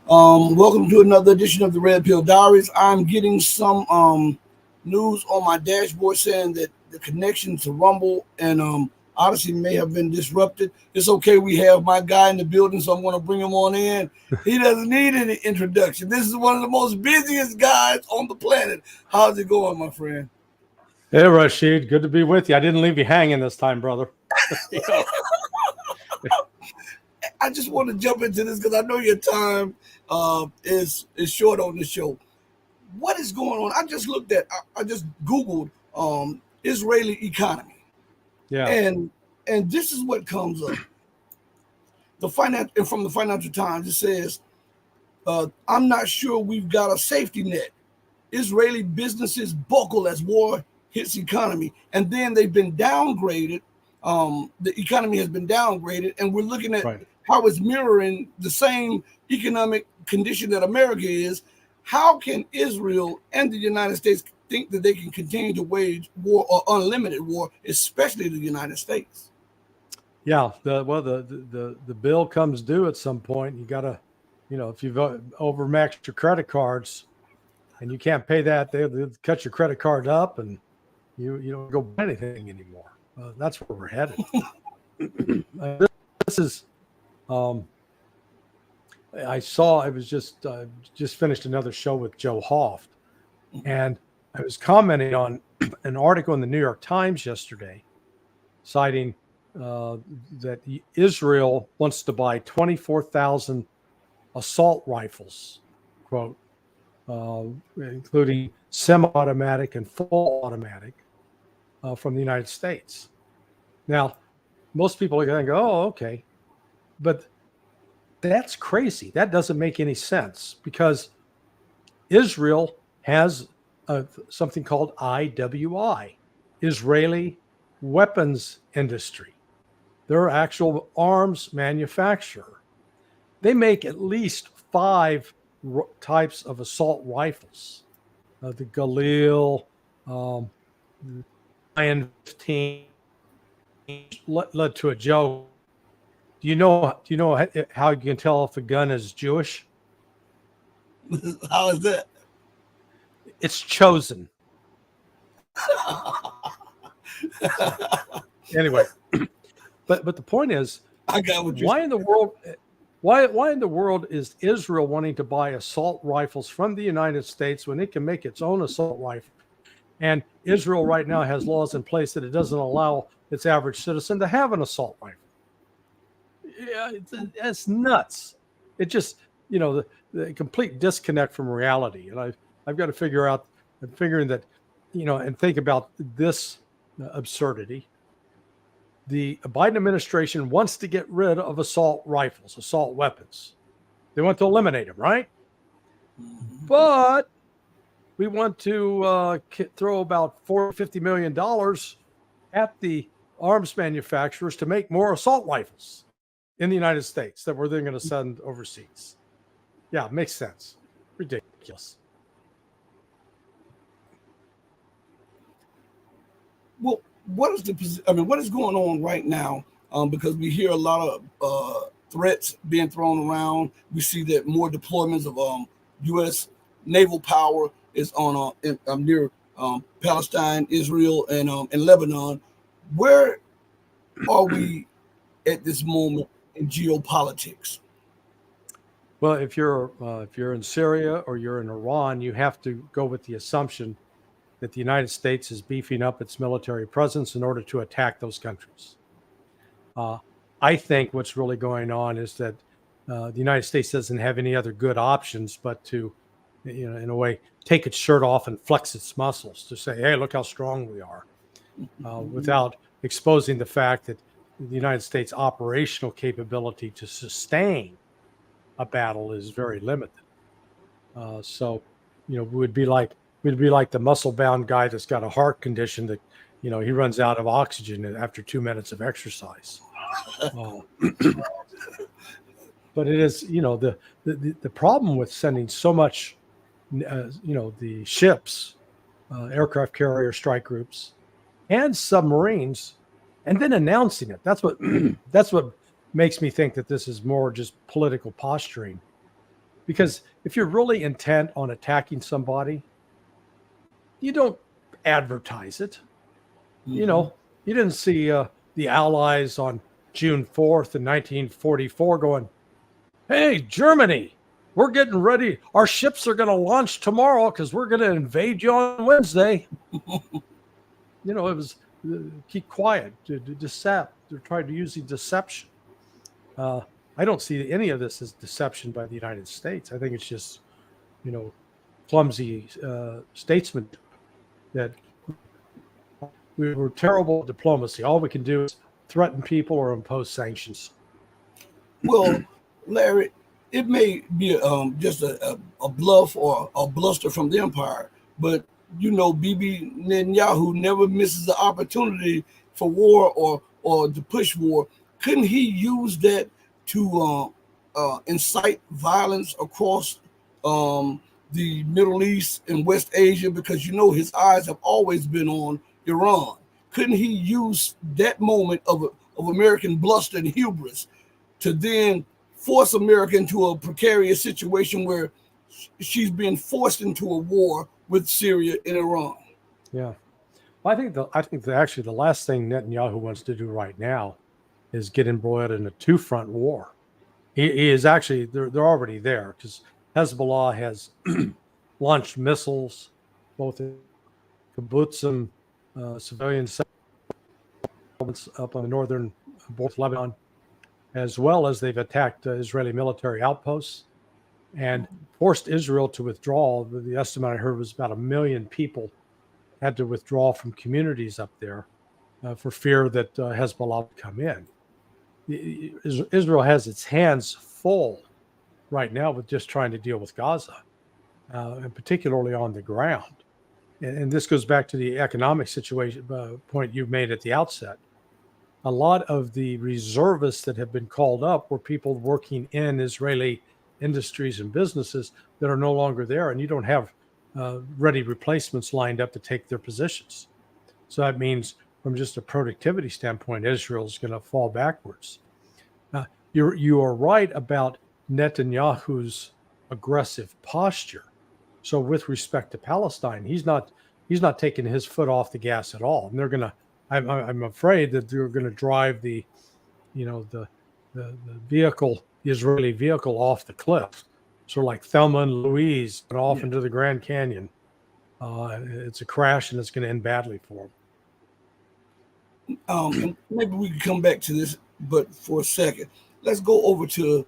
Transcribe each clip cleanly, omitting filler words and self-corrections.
Welcome to another edition of the Red Pill Diaries. I'm getting some news on my dashboard saying that the connection to Rumble and Odyssey may have been disrupted. It's okay. We have my guy in the building, so I'm going to bring him on in. He doesn't need any introduction. This is one of the most busiest guys on the planet. How's it going, my friend? Hey, Rashid. Good to be with you. I didn't leave you hanging this time, brother. I just want to jump into this because I know your time is short on the show. What is going on? I just looked at, I just Googled Israeli economy. Yeah. And this is what comes up. From the Financial Times, it says, I'm not sure we've got a safety net. Israeli businesses buckle as war hits economy. And then they've been downgraded. The economy has been downgraded, and we're looking at how it's mirroring the same economic condition that America is. How can Israel and the United States think that they can continue to wage war or unlimited war, especially the United States? Yeah, the bill comes due at some point. You got to, if you've overmaxed your credit cards and you can't pay that, they'll cut your credit card up and you don't go buy anything anymore. That's where we're headed. This is, I was just finished another show with Joe Hoft, and I was commenting on an article in the New York Times yesterday, citing that Israel wants to buy 24,000 assault rifles, quote, including semi-automatic and full automatic, from the United States. Now, most people are going to go, oh, okay. But that's crazy. That doesn't make any sense because Israel has something called IWI, Israeli Weapons Industry. They're an actual arms manufacturer. They make at least 5 types of assault rifles. The Galil, Lion 15 led to a joke. Do you know how you can tell if a gun is Jewish? How is that? It's chosen. Anyway, but the point is, I got what why in the world is Israel wanting to buy assault rifles from the United States when it can make its own assault rifle? And Israel right now has laws in place that it doesn't allow its average citizen to have an assault rifle. Yeah, it's nuts. It just, the complete disconnect from reality. And I've got to figure out, I'm figuring that, and think about this absurdity. The Biden administration wants to get rid of assault rifles, assault weapons. They want to eliminate them, right? But we want to throw about $50 million at the arms manufacturers to make more assault rifles in the United States that we're then going to send overseas. Yeah, makes sense. Ridiculous. Well, what is going on right now? Because we hear a lot of threats being thrown around. We see that more deployments of U.S. Naval Power is on near Palestine, Israel, and Lebanon. Where are we at this moment in geopolitics? Well, if you're in Syria or you're in Iran, you have to go with the assumption that the United States is beefing up its military presence in order to attack those countries. I think what's really going on is that the United States doesn't have any other good options but to, in a way, take its shirt off and flex its muscles to say, hey, look how strong we are, without exposing the fact that the United States' operational capability to sustain a battle is very limited. We'd be like the muscle-bound guy that's got a heart condition that, he runs out of oxygen after 2 minutes of exercise. But it is, the problem with sending so much, the ships, aircraft carrier strike groups, and submarines, and then announcing it. That's what makes me think that this is more just political posturing. Because if you're really intent on attacking somebody, you don't advertise it. Mm-hmm. You know, you didn't see the Allies on June 4th in 1944 going, hey, Germany, we're getting ready. Our ships are going to launch tomorrow because we're going to invade you on Wednesday. You know, it was keep quiet, to decept. They're trying to use deception. I don't see any of this as deception by the United States. I think it's just, you know, clumsy statesmanship that we were terrible at diplomacy. All we can do is threaten people or impose sanctions. Well, Larry, it may be just a bluff or a bluster from the empire, but you know, Bibi Netanyahu never misses the opportunity for war or to push war. Couldn't he use that to incite violence across the Middle East and West Asia? Because you know his eyes have always been on Iran. Couldn't he use that moment of American bluster and hubris to then force America into a precarious situation where she's being forced into a war with Syria and Iran? Yeah, well, I think actually the last thing Netanyahu wants to do right now is get embroiled in a two-front war. He is actually they're already there because Hezbollah has launched missiles both in kibbutzim, civilian settlements up on the northern border of Lebanon, as well as they've attacked Israeli military outposts and forced Israel to withdraw. The estimate I heard was about 1 million people had to withdraw from communities up there for fear that Hezbollah would come in. Israel has its hands full right now with just trying to deal with Gaza, and particularly on the ground. And this goes back to the economic situation point you made at the outset. A lot of the reservists that have been called up were people working in Israeli industries and businesses that are no longer there, and you don't have ready replacements lined up to take their positions. So that means from just a productivity standpoint, Israel's going to fall backwards. You are right about Netanyahu's aggressive posture. So with respect to Palestine, he's not taking his foot off the gas at all. And they're going to, I'm afraid that they're going to drive the vehicle, the Israeli vehicle, off the cliff. Sort of like Thelma and Louise and off into the Grand Canyon. It's a crash and it's going to end badly for them. And maybe we can come back to this, but for a second, let's go over to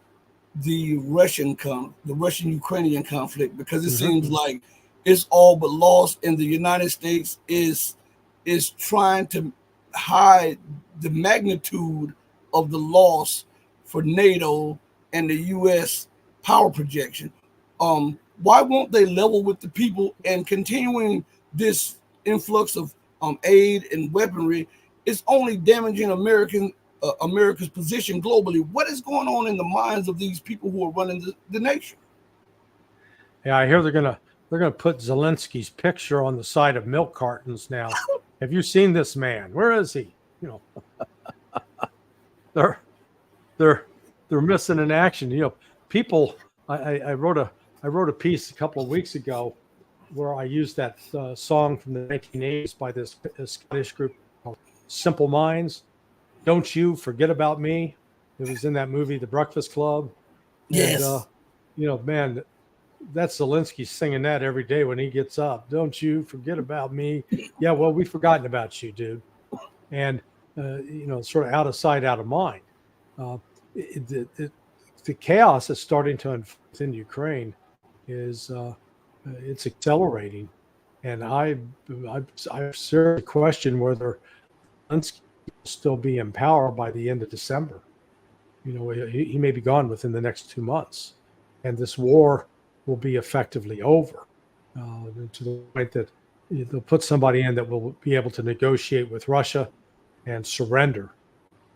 the Russian-Ukrainian conflict, because it seems like it's all but lost, and the United States is trying to hide the magnitude of the loss for NATO and the U.S. power projection. Why won't they level with the people? And continuing this influx of aid and weaponry is only damaging America's position globally. What is going on in the minds of these people who are running the nation? Yeah, I hear they're gonna put Zelensky's picture on the side of milk cartons now. Have you seen this man? Where is he? You know, they're missing in action. You know, people. I wrote a piece a couple of weeks ago where I used that song from the 1980s by this Scottish group called Simple Minds. Don't you forget about me. It was in that movie, The Breakfast Club. Yes. And, you know, man, that's Zelensky singing that every day when he gets up. Don't you forget about me. Yeah, well, we've forgotten about you, dude. And, you know, sort of out of sight, out of mind. The chaos that's starting to unfold in Ukraine is it's accelerating. And I seriously question whether Zelensky will still be in power by the end of December. You know, he may be gone within the next 2 months, and this war will be effectively over to the point that they'll put somebody in that will be able to negotiate with Russia and surrender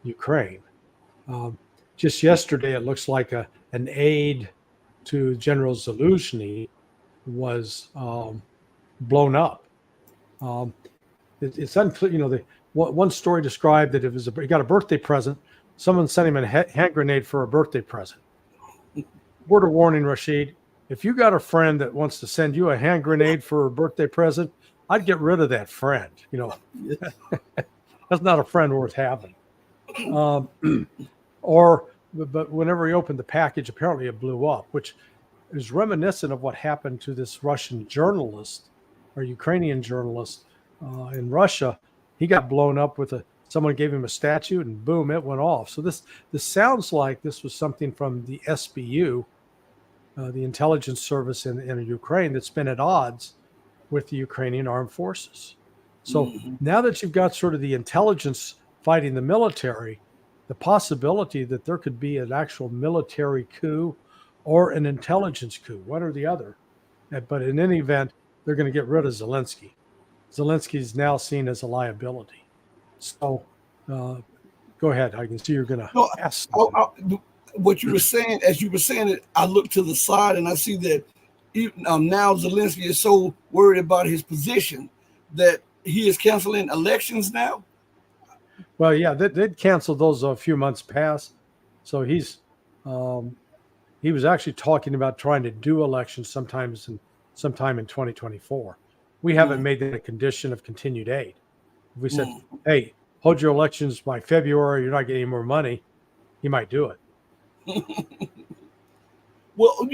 Ukraine. Just yesterday, it looks like an aide to General Zaluzhny was blown up. It's unclear. You know, one story described that he got a birthday present. Someone sent him a hand grenade for a birthday present. word of warning, Rashid. If you got a friend that wants to send you a hand grenade for a birthday present, I'd get rid of that friend. That's not a friend worth having. But whenever he opened the package, apparently it blew up, which is reminiscent of what happened to this Russian journalist or Ukrainian journalist in Russia. He got blown up with someone gave him a statue and boom, it went off. So this sounds like this was something from the SBU, the intelligence service in Ukraine, that's been at odds with the Ukrainian armed forces. So now that you've got sort of the intelligence fighting the military, the possibility that there could be an actual military coup or an intelligence coup, one or the other. But in any event, they're going to get rid of Zelensky. Zelensky is now seen as a liability. So go ahead. I can see you're going to ask something. What you were saying, as you were saying it, I look to the side and I see that now Zelensky is so worried about his position that he is canceling elections now. Well, yeah, they'd canceled those a few months past. So he was actually talking about trying to do elections sometime in 2024. We haven't made that a condition of continued aid. If we said, hey, hold your elections by February, you're not getting any more money, he might do it. Well,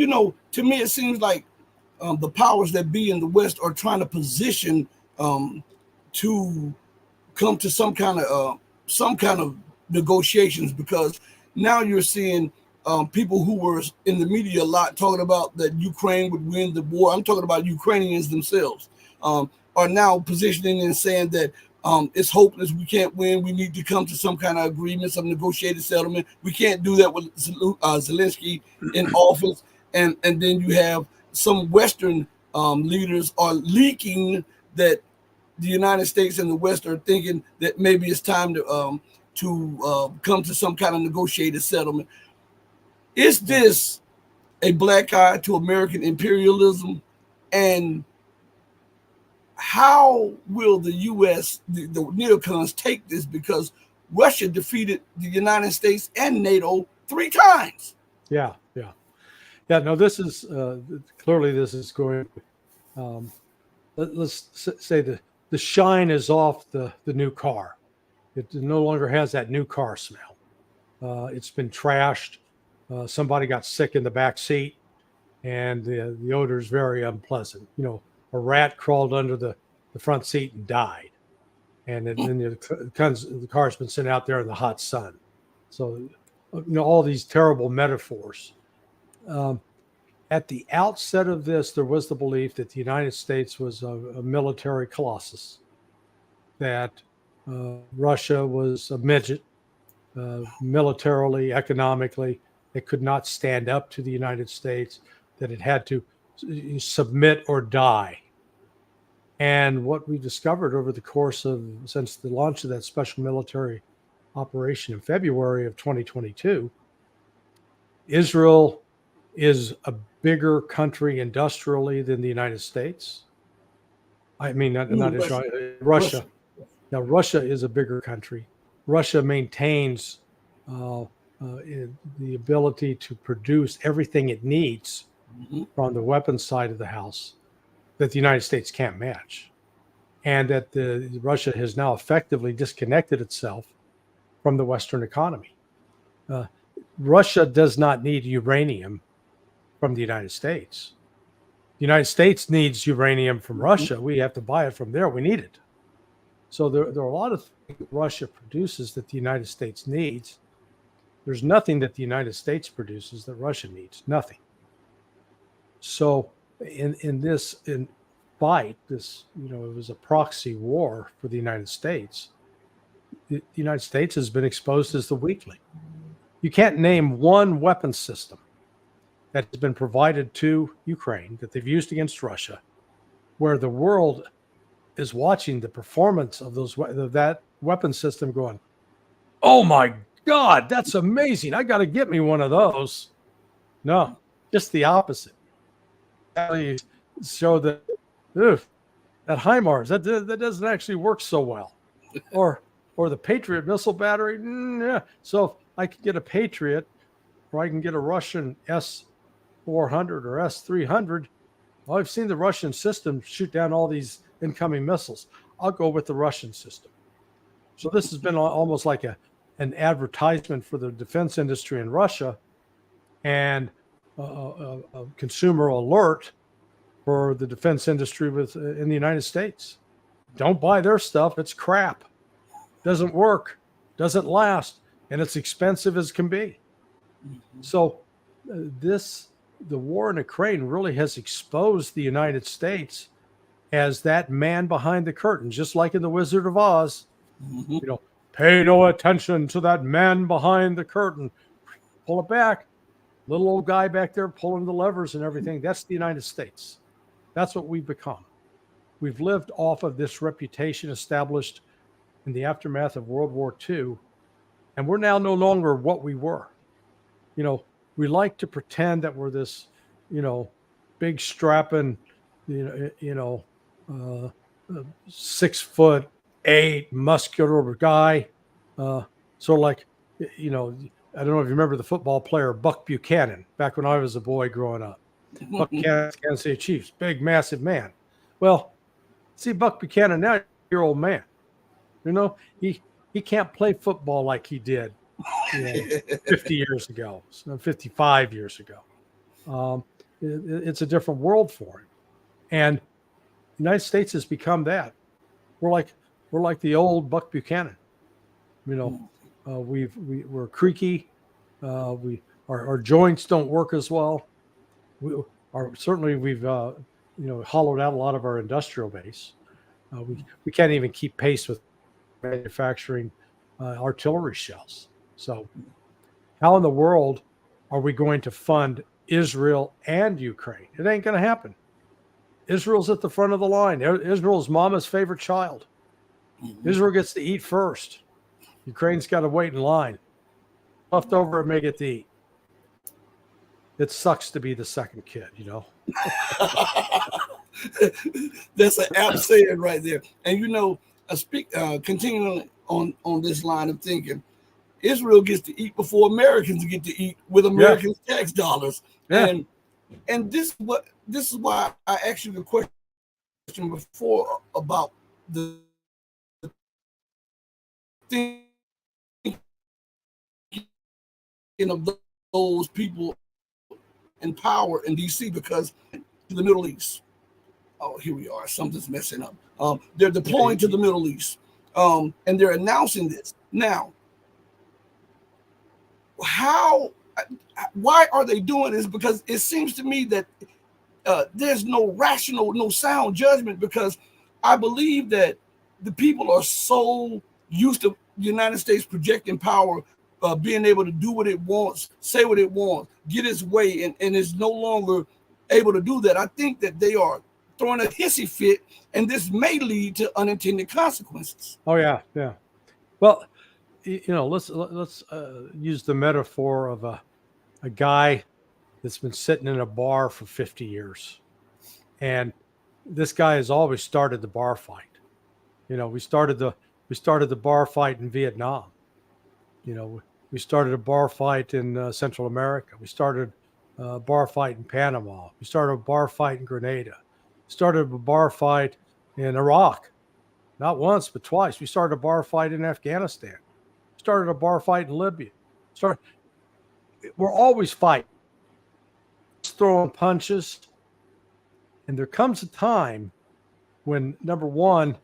to me, it seems like the powers that be in the West are trying to position to come to some kind of negotiations, because now you're seeing people who were in the media a lot talking about that Ukraine would win the war. I'm talking about Ukrainians themselves are now positioning and saying that it's hopeless. We can't win. We need to come to some kind of agreement, some negotiated settlement. We can't do that with Zelensky in office. And then you have some Western leaders are leaking that the United States and the West are thinking that maybe it's time to come to some kind of negotiated settlement. Is this a black eye to American imperialism? And how will the U.S., the neocons, take this? Because Russia defeated the United States and NATO 3 times. Yeah. No, this is clearly this is going. Let's say the shine is off the new car. It no longer has that new car smell. It's been trashed. Somebody got sick in the back seat, and the odor is very unpleasant. A rat crawled under the front seat and died, and then the car's been sitting out there in the hot sun. So, all these terrible metaphors. At the outset of this, there was the belief that the United States was a military colossus, that Russia was a midget, militarily, economically. It could not stand up to the United States, that it had to submit or die. And what we discovered over the course since the launch of that special military operation in February of 2022, Israel is a bigger country industrially than the United States. I mean, not Israel, Russia. Now, Russia is a bigger country. Russia maintains the ability to produce everything it needs from the weapons side of the house that the United States can't match. And that Russia has now effectively disconnected itself from the Western economy. Russia does not need uranium from the United States. The United States needs uranium from Russia. We have to buy it from there. We need it. So there are a lot of things Russia produces that the United States needs. There's nothing that the United States produces that Russia needs. Nothing. So in this fight, it was a proxy war for the United States. The United States has been exposed as the weakling. You can't name one weapon system that has been provided to Ukraine that they've used against Russia, where the world is watching the performance of that weapon system going, oh my God, that's amazing. I got to get me one of those. No, just the opposite. That show that that HIMARS, that doesn't actually work so well. Or the Patriot missile battery. Yeah. So if I could get a Patriot, or I can get a Russian S-400 or S-300. Well, I've seen the Russian system shoot down all these incoming missiles. I'll go with the Russian system. So this has been almost like an advertisement for the defense industry in Russia and a consumer alert for the defense industry in the United States. Don't buy their stuff. It's crap. Doesn't work, doesn't last, and it's expensive as can be. So the war in Ukraine really has exposed the United States as that man behind the curtain, just like in The Wizard of Oz. You know, pay no attention to that man behind the curtain. Pull it back. Little old guy back there pulling the levers and everything. That's the United States. That's what we've become. We've lived off of this reputation established in the aftermath of World War II, and we're now no longer what we were. You know, we like to pretend that we're this, you know, big strapping, 6'8" muscular guy. Sort of like, you know, I don't know if you remember the football player Buck Buchanan back when I was a boy growing up. Buck Buchanan, Kansas City Chiefs, big, massive man. Well, see Buck Buchanan now, you're an old man. You know, he can't play football like he did 50 years ago, 55 years ago. It's a different world for him. And the United States has become that. We're like the old Buck Buchanan. You know, we're creaky. Our joints don't work as well. We've hollowed out a lot of our industrial base. We can't even keep pace with manufacturing artillery shells. So how in the world are we going to fund Israel and Ukraine? It ain't going to happen. Israel's at the front of the line. Israel's mama's favorite child. Israel gets to eat first. Ukraine's got to wait in line. Left over and make it to eat. It sucks to be the second kid, you know. That's an apt saying right there. And you know, continuing on this line of thinking, Israel gets to eat before Americans get to eat with Americans' tax dollars. Yeah. And this is why I asked you the question before about the thing of those people in power in DC, because the Middle East. Oh, here we are. Something's messing up. They're deploying to the Middle East, and they're announcing this now. Why are they doing this? Because it seems to me that there's no rational, no sound judgment, because I believe that the people are so used to the United States projecting power, being able to do what it wants, say what it wants, get its way, and is no longer able to do that. I think that they are throwing a hissy fit, and this may lead to unintended consequences. Oh yeah. Well, you know, let's use the metaphor of a guy that's been sitting in a bar for 50 years, and this guy has always started the bar fight. You know, we started the bar fight in Vietnam. You know, we started a bar fight in Central America. We started a bar fight in Panama. We started a bar fight in Grenada. We started a bar fight in Iraq, not once but twice. We started a bar fight in Afghanistan. We started a bar fight in Libya. We're always fighting, throwing punches, and there comes a time when, number one,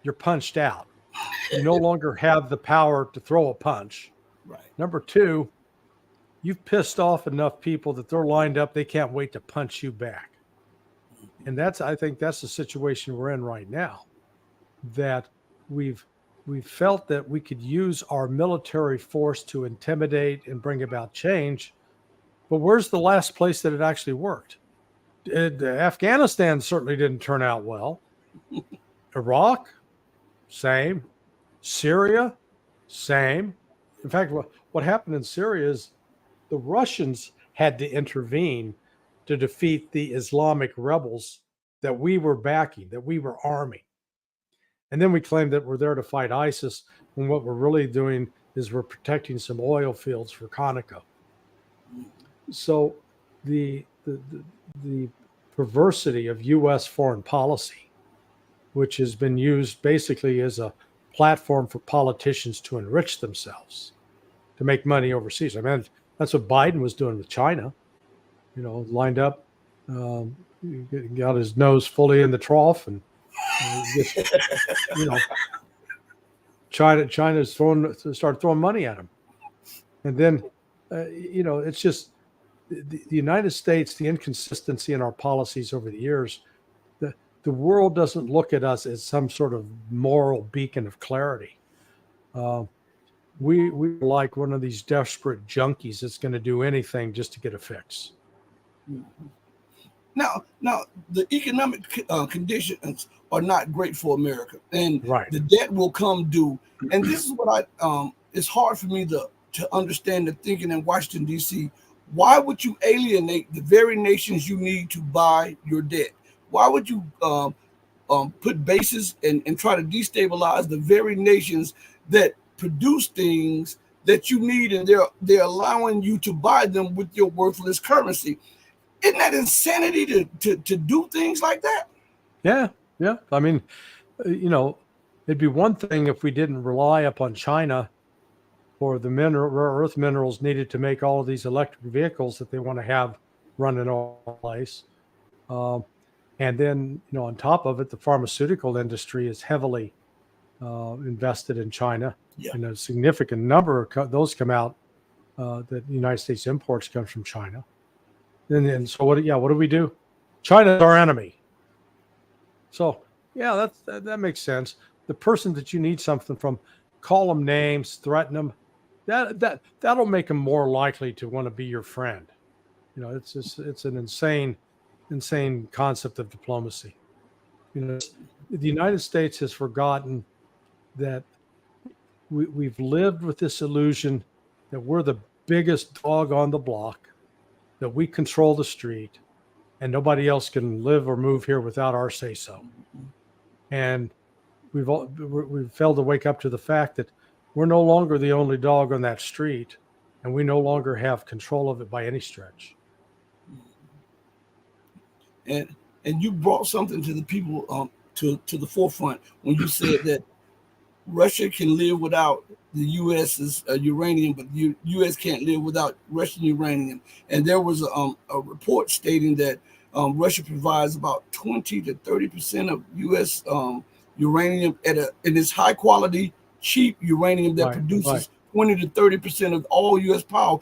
you're punched out. You no longer have the power to throw a punch. Right. Number two, you've pissed off enough people that they're lined up. They can't wait to punch you back. And I think that's the situation we're in right now, that we've felt that we could use our military force to intimidate and bring about change. But where's the last place that it actually worked? Afghanistan certainly didn't turn out well. Iraq, same. Syria, same. In fact, what happened in Syria is the Russians had to intervene to defeat the Islamic rebels that we were backing, that we were arming. And then we claimed that we're there to fight ISIS, when what we're really doing is we're protecting some oil fields for Conoco. So the the the, the perversity of U.S. foreign policy, which has been used basically as a platform for politicians to enrich themselves, to make money overseas. I mean, that's what Biden was doing with China. Lined up, um, got his nose fully in the trough, and just China's started throwing money at him, and then it's just the United States, the inconsistency in our policies over the years. The world doesn't look at us as some sort of moral beacon of clarity. We're like one of these desperate junkies that's going to do anything just to get a fix. Now, the economic conditions are not great for America, and Right. the debt will come due. And this is what it's hard for me to understand the thinking in Washington, D.C. Why would you alienate the very nations you need to buy your debt? Why would you put bases and try to destabilize the very nations that produce things that you need, and they're allowing you to buy them with your worthless currency? Isn't that insanity to do things like that? Yeah. I mean, it'd be one thing if we didn't rely upon China for the rare earth minerals needed to make all of these electric vehicles that they want to have running all over the place. And then, on top of it, the pharmaceutical industry is heavily invested in China. Yeah. And a significant number of those come out that the United States imports come from China. And so what do we do? China's our enemy. So that makes sense. The person that you need something from, call them names, threaten them. That'll make them more likely to want to be your friend. It's an insane concept of diplomacy. The United States has forgotten that we've lived with this illusion that we're the biggest dog on the block, that we control the street, and nobody else can live or move here without our say so. And we've failed to wake up to the fact that we're no longer the only dog on that street, and we no longer have control of it by any stretch. And you brought something to the people to the forefront when you said that Russia can live without the U.S.'s uranium, but the U.S. can't live without Russian uranium. And there was a report stating that Russia provides about 20 to 30% of U.S. Uranium in its high quality, cheap uranium that produces 20 to 30% of all U.S. power.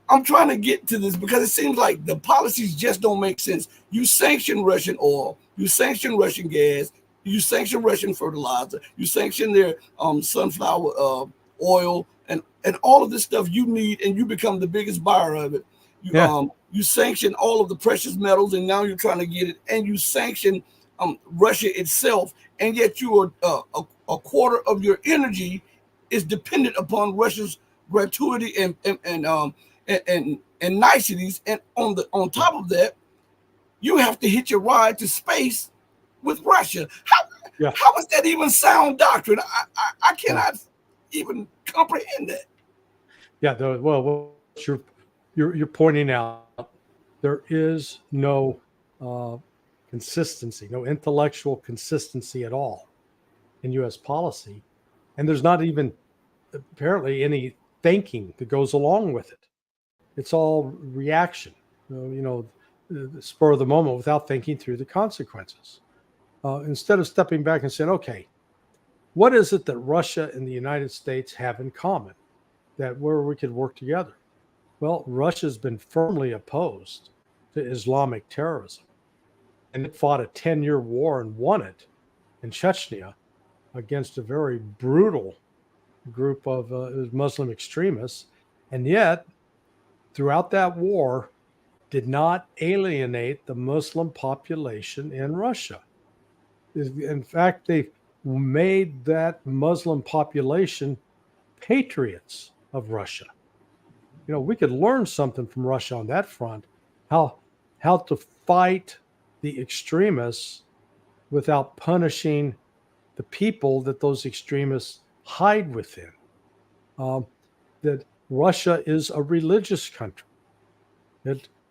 I'm trying to get to this because it seems like the policies just don't make sense. You sanction Russian oil, you sanction Russian gas, you sanction Russian fertilizer, you sanction their sunflower oil, and all of this stuff you need, and you become the biggest buyer of it. You sanction all of the precious metals, and now you're trying to get it, and you sanction Russia itself, and yet you are a quarter of your energy is dependent upon Russia's gratuity and niceties, and on top of that, you have to hitch a ride to space with Russia. How is that even sound doctrine? I cannot even comprehend that. Yeah, well, you're pointing out there is no consistency, no intellectual consistency at all in U.S. policy, and there's not even apparently any thinking that goes along with it. It's all reaction, the spur of the moment without thinking through the consequences. Instead of stepping back and saying, okay, what is it that Russia and the United States have in common where we could work together? Well, Russia's been firmly opposed to Islamic terrorism, and it fought a 10-year war and won it in Chechnya against a very brutal group of Muslim extremists, and yet throughout that war did not alienate the Muslim population in Russia. In fact, they made that Muslim population patriots of Russia. We could learn something from Russia on that front, how to fight the extremists without punishing the people that those extremists hide within. That Russia is a religious country.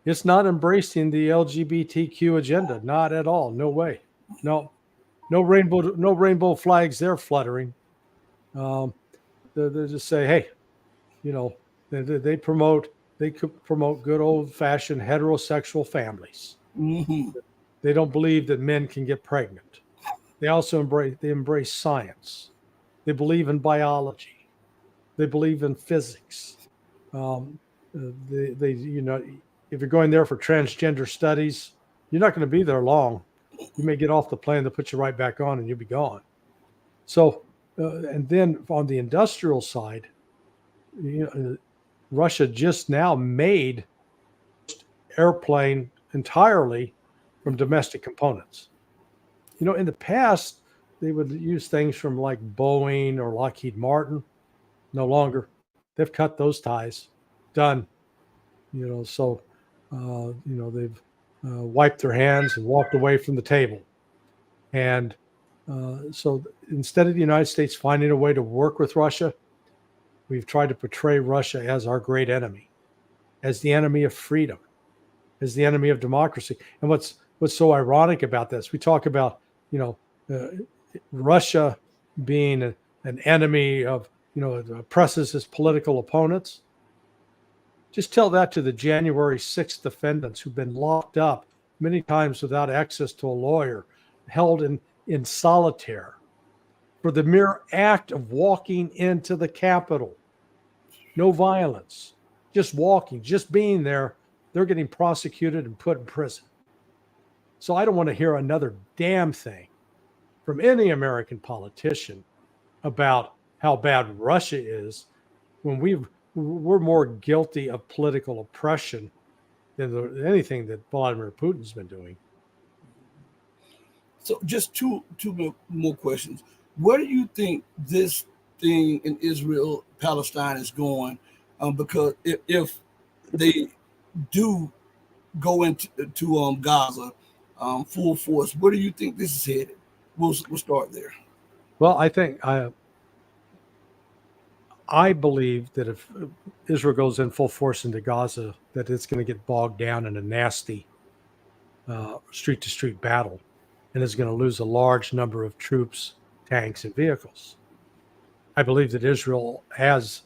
It's not embracing the LGBTQ agenda, not at all. No way. No rainbow flags they're fluttering. They just say, hey, they promote good old fashioned heterosexual families. Mm-hmm. They don't believe that men can get pregnant. They also embrace science. They believe in biology. They believe in physics. They if you're going there for transgender studies, you're not going to be there long. You may get off the plane, they'll put you right back on, and you'll be gone. So, and then on the industrial side, Russia just now made airplane entirely from domestic components. In the past, they would use things from like Boeing or Lockheed Martin. No longer. They've cut those ties. Done. So they've wiped their hands and walked away from the table. And so instead of the United States finding a way to work with Russia, we've tried to portray Russia as our great enemy, as the enemy of freedom, as the enemy of democracy. And what's so ironic about this, we talk about, Russia being an enemy of, it oppresses its political opponents. Just tell that to the January 6th defendants who've been locked up many times without access to a lawyer, held in solitaire for the mere act of walking into the Capitol. No violence, just walking, just being there. They're getting prosecuted and put in prison. So I don't want to hear another damn thing from any American politician about how bad Russia is when we're more guilty of political oppression than anything that Vladimir Putin's been doing. So just two more questions. Where do you think this thing in Israel, Palestine is going? Because if they do go into Gaza full force, where do you think this is headed? We'll start there. Well, I believe that if Israel goes in full force into Gaza, that it's going to get bogged down in a nasty street-to-street battle, and is going to lose a large number of troops, tanks, and vehicles. I believe that Israel has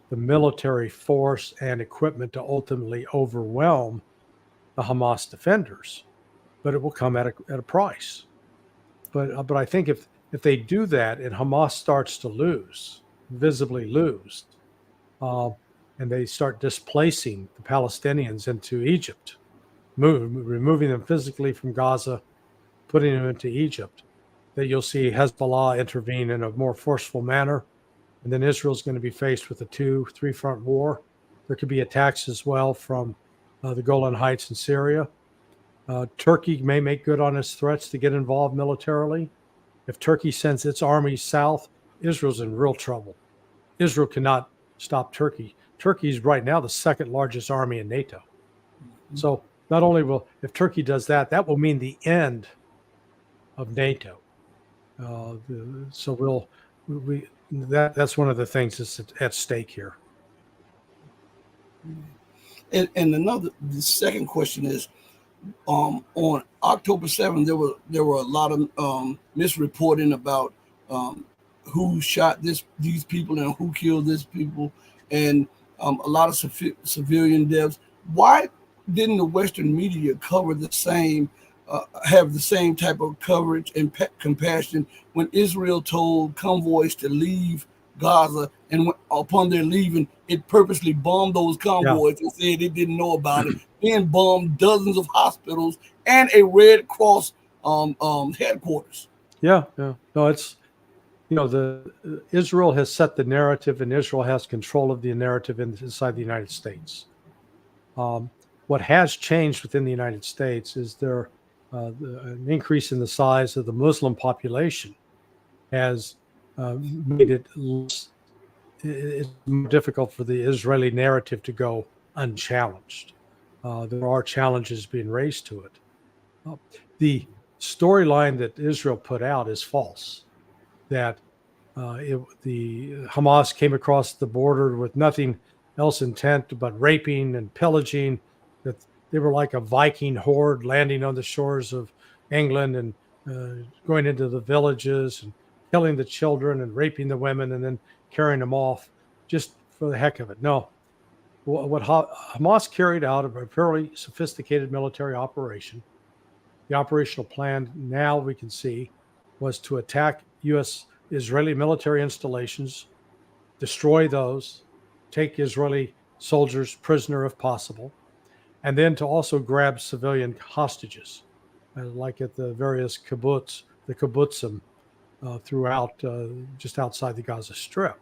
the military force and equipment to ultimately overwhelm the Hamas defenders, but it will come at a price. But I think if they do that and Hamas starts to lose, visibly lose, and they start displacing the Palestinians into Egypt, removing them physically from Gaza, putting them into Egypt, that you'll see Hezbollah intervene in a more forceful manner. And then Israel's going to be faced with a 2-3 front war. There could be attacks as well from the Golan Heights in Syria. Turkey may make good on its threats to get involved militarily. If Turkey sends its armies south, Israel's in real trouble. Israel cannot stop Turkey. Turkey is right now the second largest army in NATO. Mm-hmm. So not only if Turkey does that, that will mean the end of NATO. So that's one of the things that's at stake here. And the second question is, on October 7th, there were a lot of misreporting about who shot these people and who killed these people, and a lot of civilian deaths. Why didn't the Western media cover the same, have the same type of coverage and compassion when Israel told convoys to leave Gaza, and upon their leaving, it purposely bombed those convoys and said it didn't know about it, and bombed dozens of hospitals and a Red Cross headquarters? No, it's Israel has set the narrative, and Israel has control of the narrative inside the United States. What has changed within the United States is an increase in the size of the Muslim population has made it it's more difficult for the Israeli narrative to go unchallenged. There are challenges being raised to it. The storyline that Israel put out is false, that the Hamas came across the border with nothing else intent but raping and pillaging, that they were like a Viking horde landing on the shores of England and going into the villages and killing the children and raping the women and then carrying them off just for the heck of it. No, what Hamas carried out of a fairly sophisticated military operation. The operational plan, now we can see, was to attack U.S. Israeli military installations, destroy those, take Israeli soldiers prisoner if possible, and then to also grab civilian hostages, like at the various kibbutzim throughout, just outside the Gaza Strip.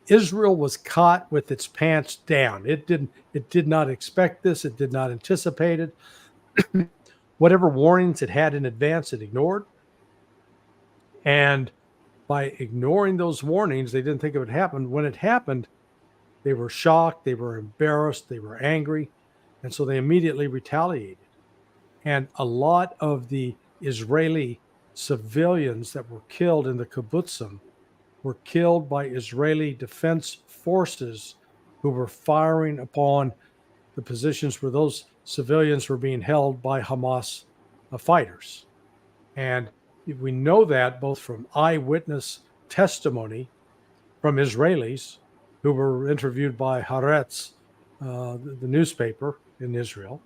Israel was caught with its pants down. It did not expect this. It did not anticipate it. Whatever warnings it had in advance, it ignored. And by ignoring those warnings, they didn't think it would happen. When it happened, they were shocked, they were embarrassed, they were angry, and so they immediately retaliated. And a lot of the Israeli civilians that were killed in the kibbutzim were killed by Israeli defense forces who were firing upon the positions where those civilians were being held by Hamas fighters. And we know that both from eyewitness testimony from Israelis who were interviewed by Haaretz, the newspaper in Israel,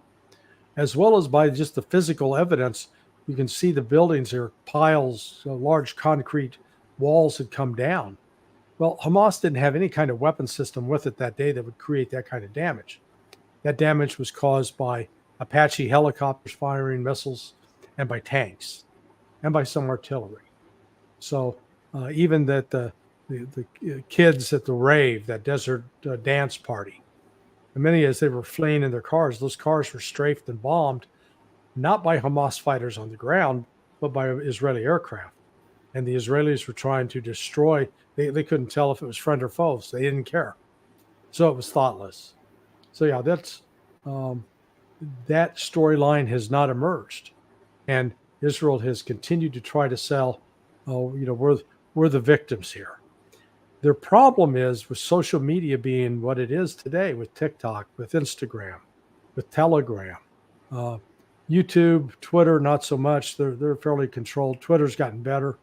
as well as by just the physical evidence. You can see the buildings here, piles, large concrete walls had come down. Well, Hamas didn't have any kind of weapon system with it that day that would create that kind of damage. That damage was caused by Apache helicopters firing missiles and by tanks and by some artillery. So even that the kids at the rave, that desert dance party, and many as they were fleeing in their cars, those cars were strafed and bombed, not by Hamas fighters on the ground, but by Israeli aircraft. And the Israelis were trying to destroy, they couldn't tell if it was friend or foe, so they didn't care. So it was thoughtless. So yeah, that's that storyline has not emerged. And Israel has continued to try to sell, we're the victims here. Their problem is with social media being what it is today, with TikTok, with Instagram, with Telegram, YouTube, Twitter, not so much. They're fairly controlled. Twitter's gotten better.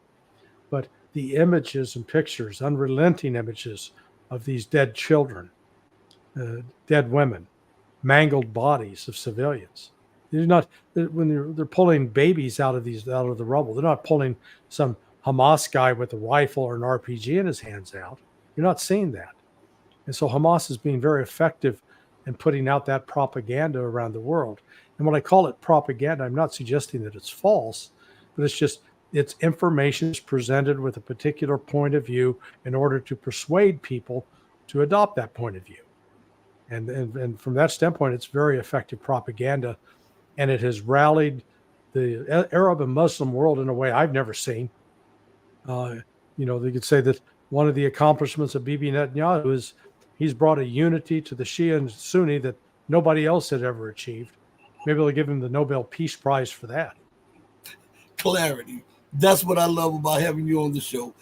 But the images and pictures, unrelenting images of these dead children, dead women, mangled bodies of civilians. They're not, when they're pulling babies out of the rubble, they're not pulling some Hamas guy with a rifle or an RPG in his hands out. You're not seeing that. And so Hamas is being very effective in putting out that propaganda around the world. And when I call it propaganda, I'm not suggesting that it's false, but it's just, it's information is presented with a particular point of view in order to persuade people to adopt that point of view. And from that standpoint, it's very effective propaganda. And it has rallied the Arab and Muslim world in a way I've never seen. They could say that one of the accomplishments of Bibi Netanyahu is he's brought a unity to the Shia and Sunni that nobody else had ever achieved. Maybe they'll give him the Nobel Peace Prize for that. Clarity. That's what I love about having you on the show.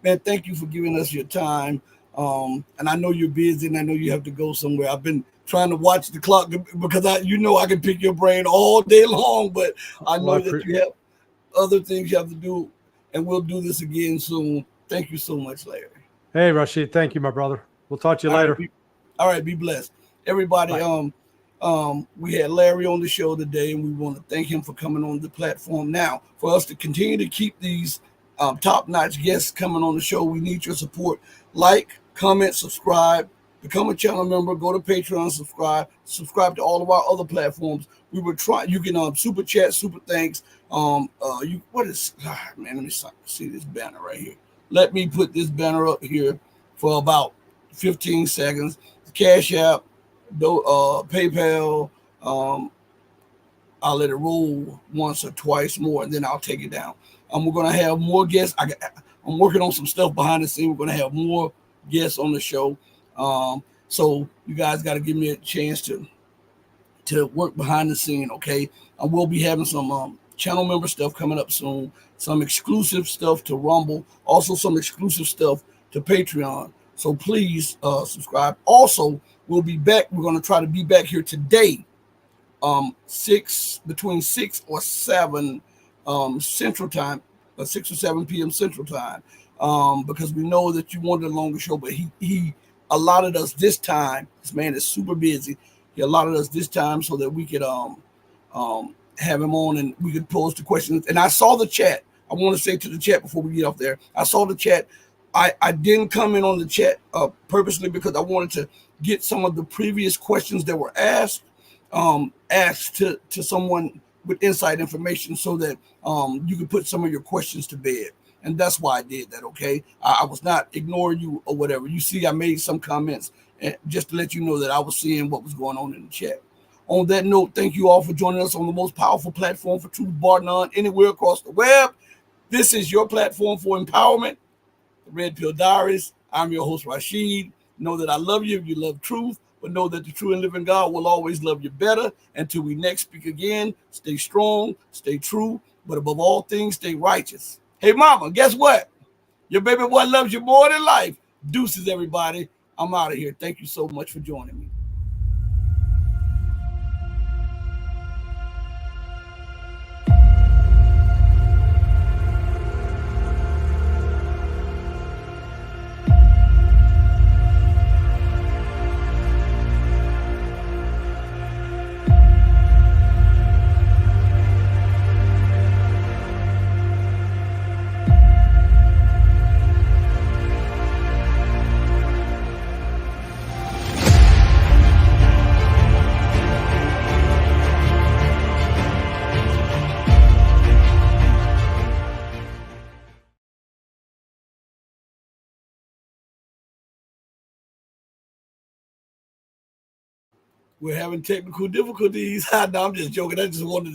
Man, thank you for giving us your time. And I know you're busy and I know you have to go somewhere. I've been trying to watch the clock because I can pick your brain all day long, but I know that you have other things you have to do, and we'll do this again soon. Thank you so much, Larry. Hey, Rashid. Thank you, my brother. We'll talk to you later. All right. Be blessed. Everybody, we had Larry on the show today, and we want to thank him for coming on the platform. Now, for us to continue to keep these top-notch guests coming on the show, we need your support. Like, comment, subscribe, become a channel member, go to Patreon, subscribe to all of our other platforms. We were trying, you can super chat, super thanks. Let me see this banner right here. Let me put this banner up here for about 15 seconds. Cash App, PayPal, I'll let it roll once or twice more, and then I'll take it down. We're going to have more guests. I'm working on some stuff behind the scenes. We're going to have more guests on the show. So you guys got to give me a chance to work behind the scene, okay? I will be having some channel member stuff coming up soon, some exclusive stuff to Rumble, also some exclusive stuff to Patreon. So please subscribe. Also, we'll be back. We're going to try to be back here today, between 6 or 7 Central Time, 6 or 7 p.m. Central Time, because we know that you wanted a longer show, but he allotted us this time. This man is super busy. He allotted us this time so that we could have him on and we could pose the questions. And I saw the chat. I want to say to the chat before we get off there, I saw the chat. I didn't come in on the chat purposely because I wanted to get some of the previous questions that were asked to someone with inside information so that you could put some of your questions to bed. And that's why I did that, okay? I was not ignoring you or whatever. You see, I made some comments just to let you know that I was seeing what was going on in the chat. On that note, thank you all for joining us on the most powerful platform for truth, bar none, anywhere across the web. This is your platform for empowerment, the Red Pill Diaries. I'm your host, Rashid. Know that I love you if you love truth, but know that the true and living God will always love you better. Until we next speak again, stay strong, stay true, but above all things, stay righteous. Hey, mama, guess what? Your baby boy loves you more than life. Deuces, everybody. I'm out of here. Thank you so much for joining me. We're having technical difficulties. No, I'm just joking. I just wanted to